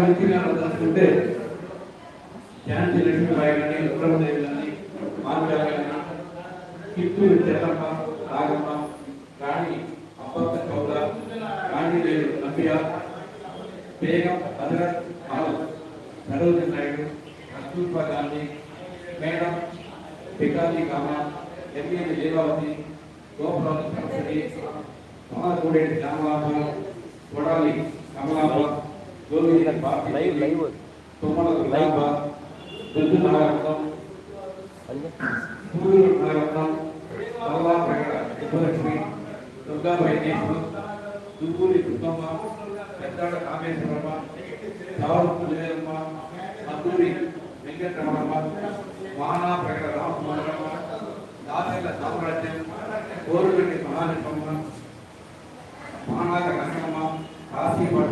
వ్యక్తిగా తలుచుకుంటే ఝాన్సీ లక్ష్మీబాయి కానీ రుద్రమదేవి కానీ మార్గాలు కానీ కిత్తూరు చెల్లమ్మ రాగమ్మ రాణి అప్పత్త చౌద రాణిదేవి నంబియా బేగం హజరత్ మహల్ సరోజిని నాయుడు కస్తూర్బా గాంధీ మేడం పికాజీ కామా ఎంఏని లీలావతి గోపురాజు సరస్వతి సమాజగూడేటి శ్యామలాంబ కొడాలి కమలాంబ గోవింద బాబీ తుమ్మల దుర్గాంబ దుర్గు నాగరత్నం పూరూరు నాగరత్నం సల్లా ప్రగడ సుబ్బలక్ష్మి దుర్గాబాయి దేశం దుర్గూరి దుర్గమ్మ పెద్దాడ కామేశ్వరమ్మ చావరుపు విజయమ్మ మద్దూరి వెంకటరమణమ్మ వానా ప్రగడ రామకుమారమ్మ దాసెల్ల సామ్రాజ్యం కోరుగంటి మహాలింగమ్మ మానాగ రంగమ్మ కాశీపాటి